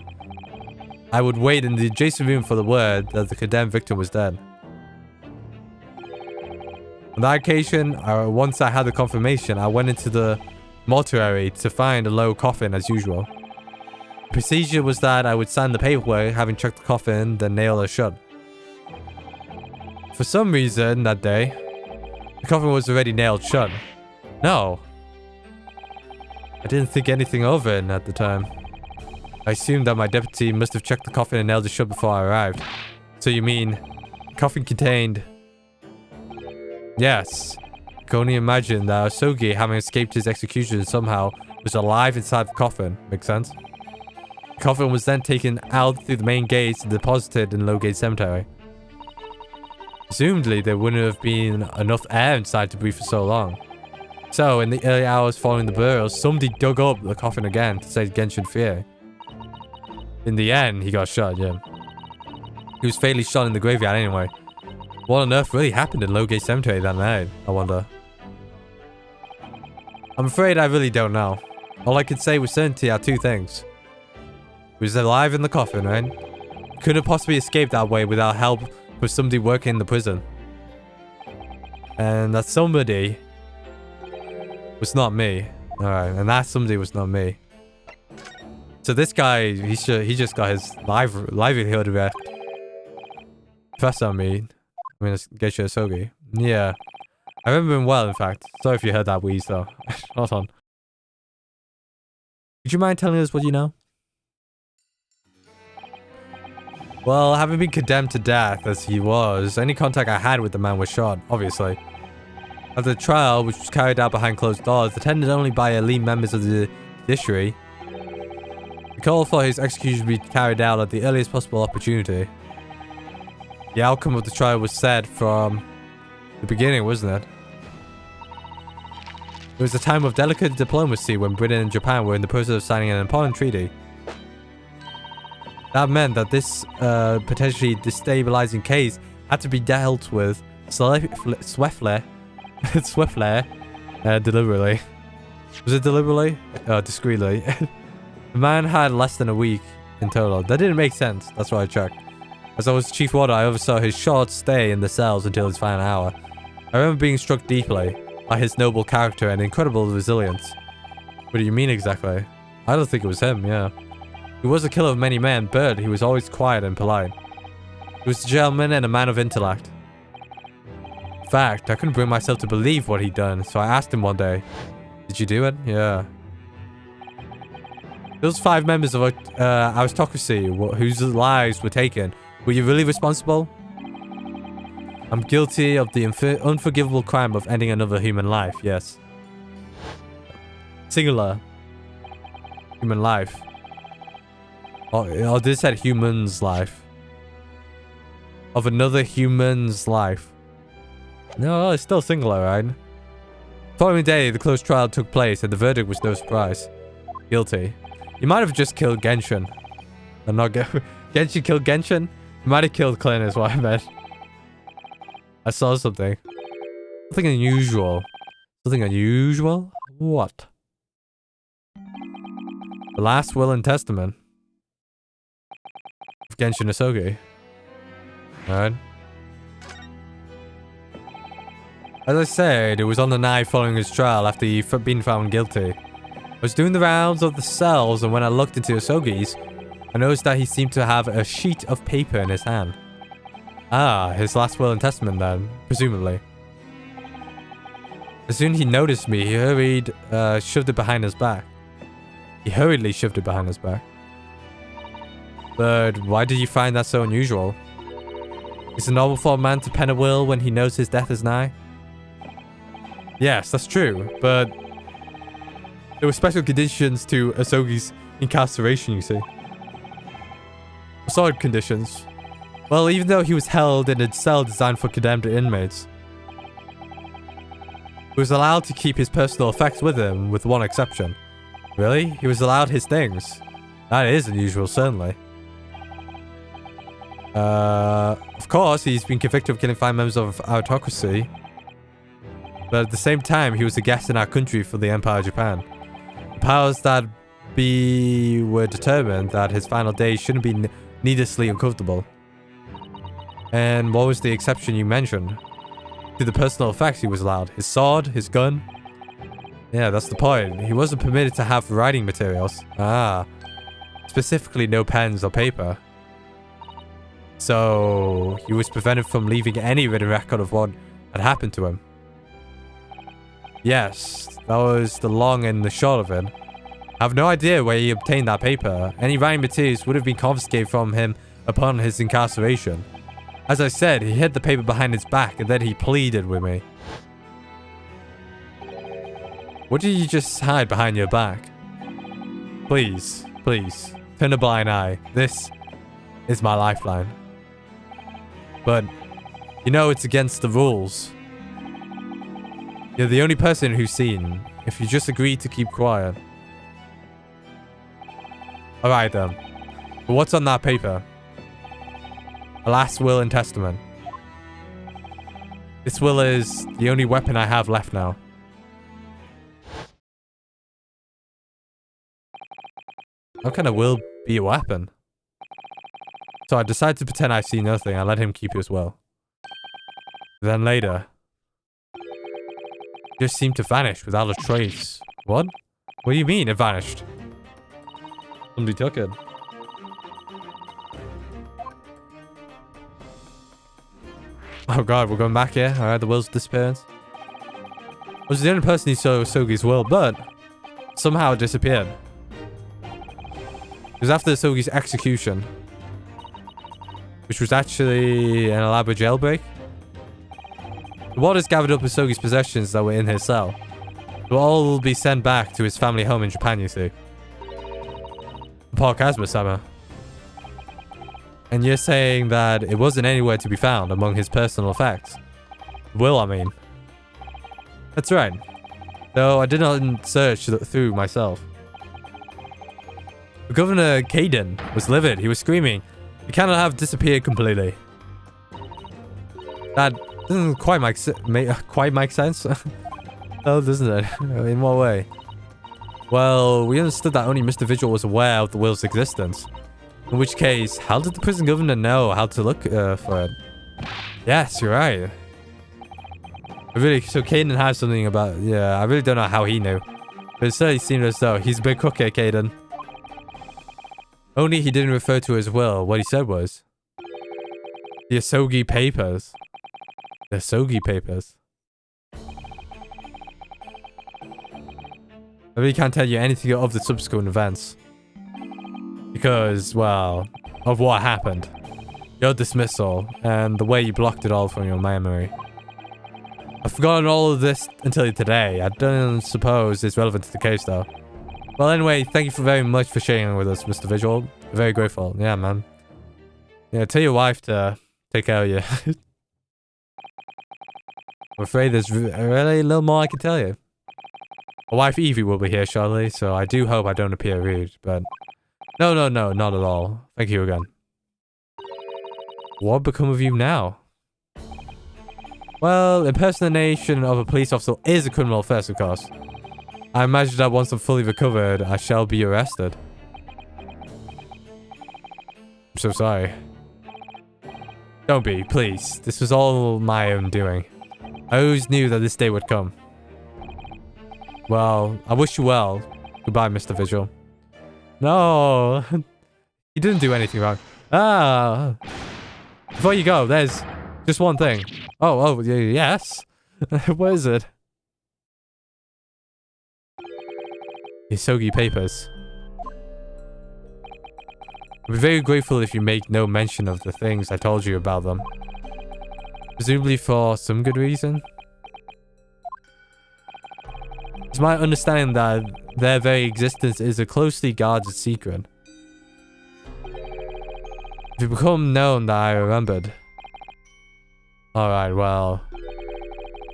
I would wait in the adjacent room for the word that the condemned victim was dead. On that occasion, once I had the confirmation, I went into the mortuary to find a low coffin as usual. The procedure was that I would sign the paperwork, having checked the coffin, then nail it shut. For some reason, that day, the coffin was already nailed shut. No. I didn't think anything of it at the time. I assumed that my deputy must have checked the coffin and nailed it shut before I arrived. So you mean, the coffin contained... Yes. I can only imagine that Osogi, having escaped his execution somehow, was alive inside the coffin. Makes sense? The coffin was then taken out through the main gates and deposited in Lowgate Cemetery. Presumably, there wouldn't have been enough air inside to breathe for so long. So, in the early hours following the burial, somebody dug up the coffin again to save Genshin fear. In the end, he got shot, yeah. He was fatally shot in the graveyard anyway. What on earth really happened in Lowgate Cemetery that night, I wonder? I'm afraid I really don't know. All I can say with certainty are two things. He was alive in the coffin, right? Couldn't have possibly escaped that way without help from somebody working in the prison. And that somebody was not me. Alright, and that somebody was not me. So this guy, he just got his livelihood wrecked. First on me. I mean, Geisha Osogi. Yeah. I remember him well, in fact. Sorry if you heard that wheeze, though. Hold on. Would you mind telling us what you know? Well, having been condemned to death as he was, any contact I had with the man was shot, obviously. After the trial, which was carried out behind closed doors, attended only by elite members of the judiciary, the call for his execution to be carried out at the earliest possible opportunity. The outcome of the trial was set from the beginning, wasn't it? It was a time of delicate diplomacy when Britain and Japan were in the process of signing an important treaty. That meant that this potentially destabilizing case had to be dealt with swiftly, deliberately. Was it deliberately? Discreetly. The man had less than a week in total. That didn't make sense. That's why I checked. As I was chief warder, I oversaw his short stay in the cells until his final hour. I remember being struck deeply by his noble character and incredible resilience. What do you mean exactly? I don't think it was him, yeah. He was a killer of many men, but he was always quiet and polite. He was a gentleman and a man of intellect. In fact, I couldn't bring myself to believe what he'd done, so I asked him one day, "Did you do it?" "Yeah." "Those 5 members of aristocracy whose lives were taken, were you really responsible?" "I'm guilty of the unforgivable crime of ending another human life, yes." Singular. Human life. Oh, this said human's life. Of another human's life. No, it's still singular, right? The following day, the closed trial took place and the verdict was no surprise. Guilty. You might have just killed Genshin. I'm not Genshin killed Genshin? You might have killed Clint is what I meant. I saw something. Something unusual. Something unusual? What? The last will and testament of Genshin Osogi. Alright. As I said, it was on the night following his trial after he'd been found guilty. I was doing the rounds of the cells, and when I looked into Osogi's, I noticed that he seemed to have a sheet of paper in his hand. Ah, his last will and testament then, presumably. As soon as he noticed me, he shoved it behind his back. He hurriedly shoved it behind his back. But why did you find that so unusual? Is it normal for a man to pen a will when he knows his death is nigh? Yes, that's true, but there were special conditions to Osogi's incarceration, you see. Solid conditions. Well, even though he was held in a cell designed for condemned inmates, he was allowed to keep his personal effects with him, with one exception. Really? He was allowed his things? That is unusual, certainly. Of course, he's been convicted of killing 5 members of aristocracy. But at the same time, he was a guest in our country for the Empire of Japan. The powers that be were determined that his final days shouldn't be needlessly uncomfortable. And what was the exception you mentioned? To the personal effects he was allowed. His sword, his gun. Yeah, that's the point. He wasn't permitted to have writing materials. Ah. Specifically no pens or paper. So he was prevented from leaving any written record of what had happened to him. Yes, that was the long and the short of it. I have no idea where he obtained that paper. Any writing materials would have been confiscated from him upon his incarceration. As I said, he hid the paper behind his back and then he pleaded with me. What did you just hide behind your back? Please, please, turn a blind eye. This is my lifeline. But, you know it's against the rules. You're the only person who's seen. If you just agree to keep quiet. Alright then. But what's on that paper? A last will and testament. This will is the only weapon I have left now. How can a will be a weapon? So I decided to pretend I see nothing and let him keep it as well. Then later, it just seemed to vanish without a trace. What? What do you mean it vanished? Somebody took it. Oh god, we're going back here. Alright, the will's disappearance. I was the only person who saw Sogi's will, but somehow it disappeared. It was after Sogi's execution, which was actually an elaborate jailbreak. The warders gathered up Sogi's possessions that were in his cell. They will all be sent back to his family home in Japan, you see. Paul Kazuma-sama. And you're saying that it wasn't anywhere to be found among his personal effects? Will, I mean. That's right. Though I did not search through myself. Governor Kaden was livid. He was screaming. He cannot have disappeared completely. That doesn't quite make sense. Oh, doesn't it? In what way? Well, we understood that only Mr. Vigil was aware of the will's existence. In which case, how did the prison governor know how to look for it? Yes, you're right. So Kaden has something about... Yeah, I really don't know how he knew. But it certainly seemed as though he's a big cookie, Kaden. Only he didn't refer to his will. What he said was... The Asogi papers. The Asogi papers. I really can't tell you anything of the subsequent events. Because, well, of what happened. Your dismissal, and the way you blocked it all from your memory. I've forgotten all of this until today. I don't suppose it's relevant to the case, though. Well, anyway, thank you very much for sharing with us, Mr. Vigil. Very grateful. Yeah, man. Yeah, tell your wife to take care of you. I'm afraid there's really a little more I can tell you. My wife Evie will be here shortly, so I do hope I don't appear rude, but... No, not at all. Thank you again. What become of you now? Well, impersonation of a police officer is a criminal offense, of course. I imagine that once I'm fully recovered, I shall be arrested. I'm so sorry. Don't be, please. This was all my own doing. I always knew that this day would come. Well, I wish you well. Goodbye, Mr. Vigil. No! You didn't do anything wrong. Ah! Before you go, there's just one thing. Oh, yes? What is it? Isogi papers. I'd be very grateful if you make no mention of the things I told you about them. Presumably for some good reason. It's my understanding that their very existence is a closely guarded secret. If it become known that I remembered... Alright, well...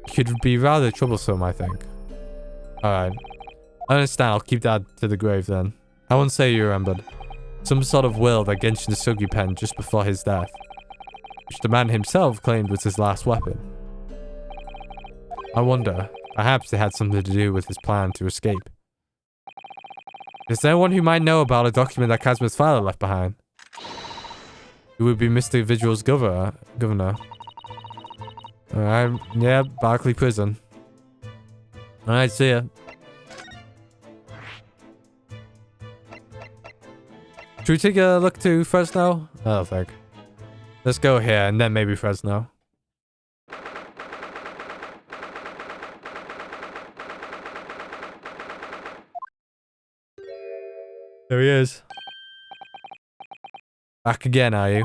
It could be rather troublesome, I think. Alright. I understand, I'll keep that to the grave then. I won't say you remembered. Some sort of will that Genshin Sugi penned just before his death. Which the man himself claimed was his last weapon. I wonder... Perhaps it had something to do with his plan to escape. Is there anyone who might know about a document that Kazuma's father left behind? It would be Mr. Vigil's governor. Alright, yeah, Barclay Prison. Alright, see ya. Should we take a look to Fresno? I don't think. Let's go here and then maybe Fresno. There he is. Back again, are you?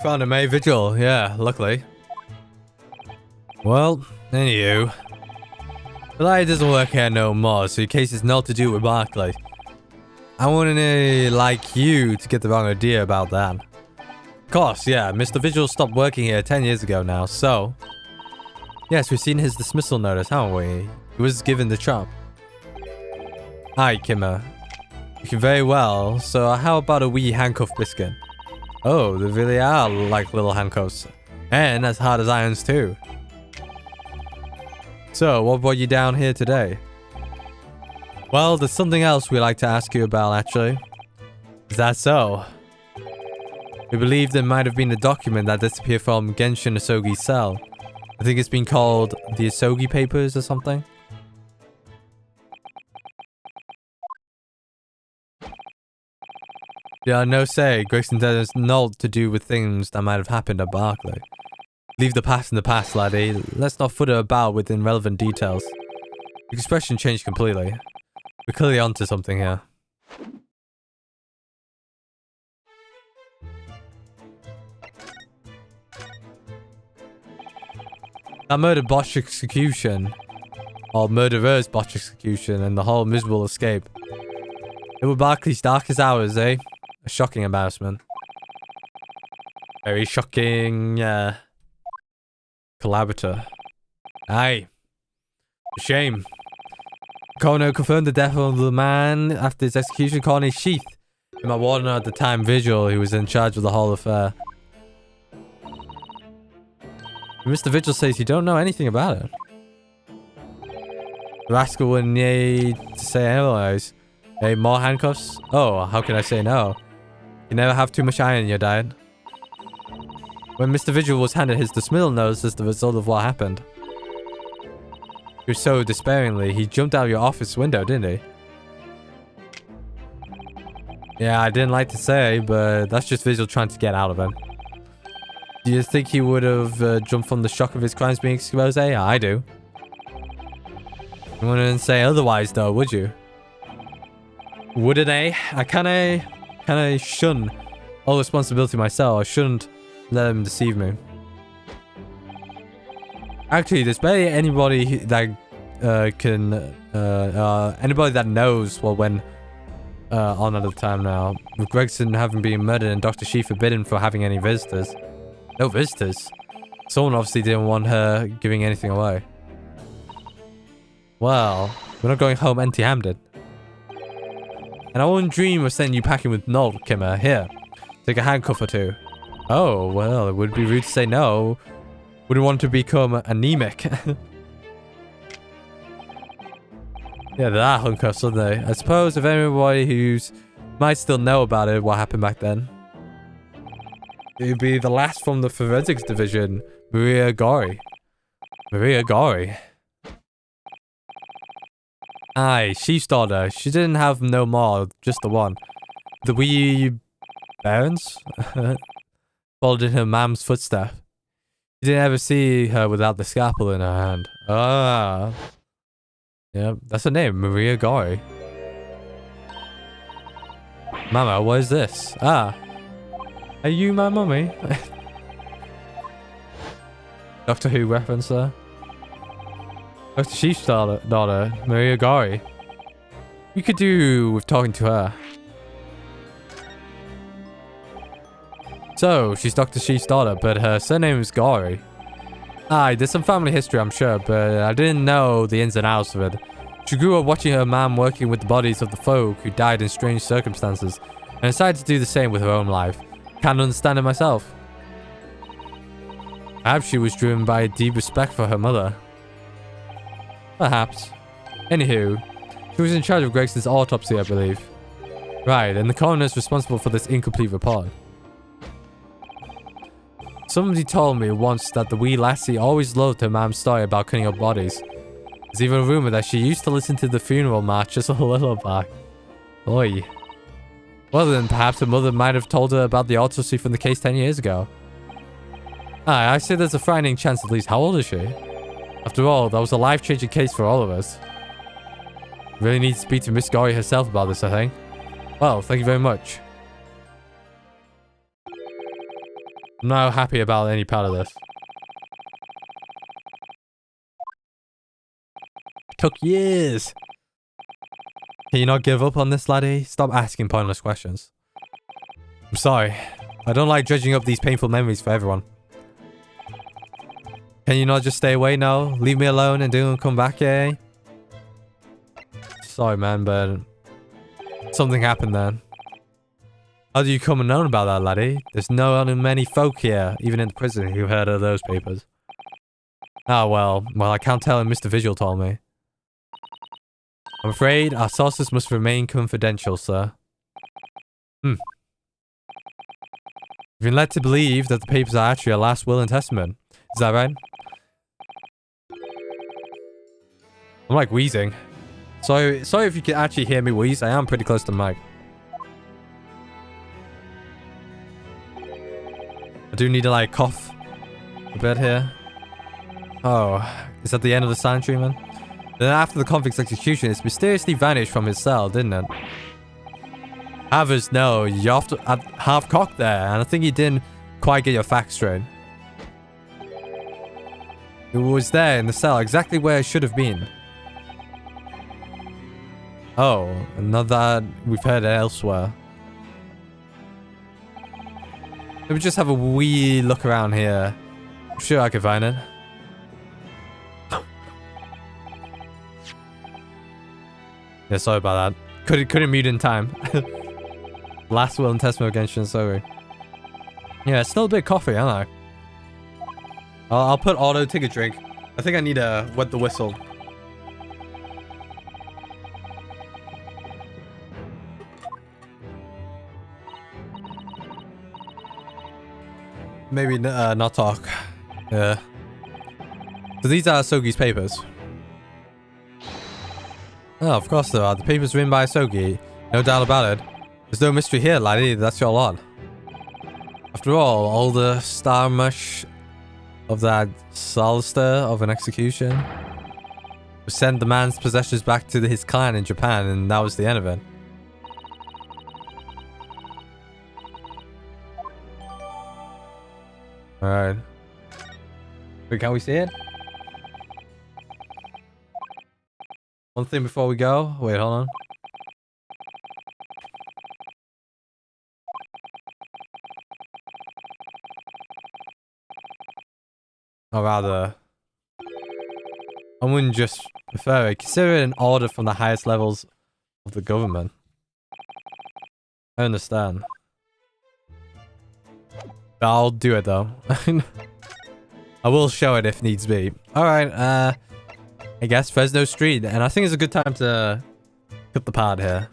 Found a May Vigil, yeah, luckily. Well, anywho. The light doesn't work here no more, so your case is not to do with Barclay. I wouldn't like you to get the wrong idea about that. Of course, yeah, Mr. Vigil stopped working here 10 years ago now, so... Yes, we've seen his dismissal notice, haven't we? He was given the chop. Aye, Kimmer. You can very well, so how about a wee handcuff biscuit? Oh, they really are like little handcuffs. And as hard as irons too. So, what brought you down here today? Well, there's something else we'd like to ask you about, actually. Is that so? We believe there might have been a document that disappeared from Genshin Asogi's cell. I think it's been called the Asogi Papers or something. Yeah, no say. Gregson has naught to do with things that might have happened at Barclay. Leave the past in the past, laddie. Let's not footer about with irrelevant details. The expression changed completely. We're clearly onto something here. That murder botched execution, or murderer's botched execution, and the whole miserable escape. It were Barclay's darkest hours, eh? A shocking embarrassment. Very shocking, collaborator. Aye. A shame. Coroner confirmed the death of the man after his execution caught in his sheath. And my warden at the time, Vigil, who was in charge of the whole affair. Mr. Vigil says you don't know anything about it. The rascal wouldn't need to say otherwise. Hey, more handcuffs? Oh, how can I say no? You never have too much iron in your diet. When Mr. Vigil was handed his dismissal notice as the result of what happened. He was so despairingly, he jumped out of your office window, didn't he? Yeah, I didn't like to say, but that's just Vigil trying to get out of him. Do you think he would have jumped from the shock of his crimes being exposed? Yeah, I do. You wouldn't say otherwise, though, would you? Wouldn't I? I kinda shun all responsibility myself. I shouldn't let him deceive me. Actually, there's barely anybody that anybody that knows what went on at the time now. With Gregson having been murdered and Dr. Shi forbidden for having any visitors. No visitors? Someone obviously didn't want her giving anything away. Well, we're not going home empty-handed. And I wouldn't dream of sending you packing with Nolt, Kimmer. Here, take a handcuff or two. Oh, well, it would be rude to say no. Wouldn't want to become anemic. Yeah, they're handcuffs, aren't they? I suppose if anybody who's might still know about it, what happened back then. It'd be the last from the forensics division, Maria Gori. Maria Gori. Aye, Chief's daughter. She didn't have no more, just the one. The wee Barons followed in her mom's footsteps. You didn't ever see her without the scalpel in her hand. Ah. Yeah, that's her name, Maria Gori. Mama, what is this? Ah. Are you my mummy? Doctor Who reference there. Dr. Chief's daughter, Maria Gori. We could do with talking to her. So, she's Dr. Chief's daughter, but her surname is Gori. Aye, there's some family history, I'm sure, but I didn't know the ins and outs of it. She grew up watching her mom working with the bodies of the folk who died in strange circumstances, and decided to do the same with her own life. Can't understand it myself. Perhaps she was driven by a deep respect for her mother. Perhaps. Anywho, she was in charge of Gregson's autopsy, I believe. Right, and the coroner is responsible for this incomplete report. Somebody told me once that the wee lassie always loved her mom's story about cutting up bodies. There's even a rumor that she used to listen to the funeral march as a lullaby. Oi. Well then, perhaps her mother might have told her about the autopsy from the case 10 years ago. I say there's a frightening chance at least. How old is she? After all, that was a life-changing case for all of us. Really need to speak to Miss Gory herself about this, I think. Well, thank you very much. I'm not happy about any part of this. It took years. Can you not give up on this, laddie? Stop asking pointless questions. I'm sorry. I don't like dredging up these painful memories for everyone. Can you not just stay away now? Leave me alone and don't come back, eh? Sorry, man, but something happened then. How do you come and know about that, laddie? There's no many folk here, even in the prison, who heard of those papers. Ah, well, I can't tell, and Mr. Visual told me. I'm afraid our sources must remain confidential, sir. You've been led to believe that the papers are actually a last will and testament. Is that right? I'm like wheezing. Sorry if you can actually hear me wheeze. I am pretty close to the mic. I do need to like cough a bit here. Oh, is that the end of the silent treatment? Then after the convict's execution, it's mysteriously vanished from his cell, didn't it? Havers, no, you're off to, half-cocked there, and I think you didn't quite get your facts straight. It was there in the cell, exactly where it should have been. Oh, not that we've heard it elsewhere. Let me just have a wee look around here. I'm sure I can find it. Yeah, sorry about that. Couldn't mute in time. Last will and testament against Shinsori. Yeah, still a bit coffee, aren't I? I'll put auto, take a drink. I think I need to wet the whistle. Maybe not talk. Yeah. So these are Sogi's papers. Oh, of course there are. The papers written by Sogi. No doubt about it. There's no mystery here, laddie. That's your lot. After all the star mush of that solstice of an execution sent the man's possessions back to his clan in Japan, and that was the end of it. Alright. Wait, can we see it? One thing before we go. Wait, hold on. Or rather, I wouldn't just prefer it. Consider it an order from the highest levels of the government. I understand. I'll do it though. I will show it if needs be. Alright, I guess Fresno Street. And I think it's a good time to cut the part here.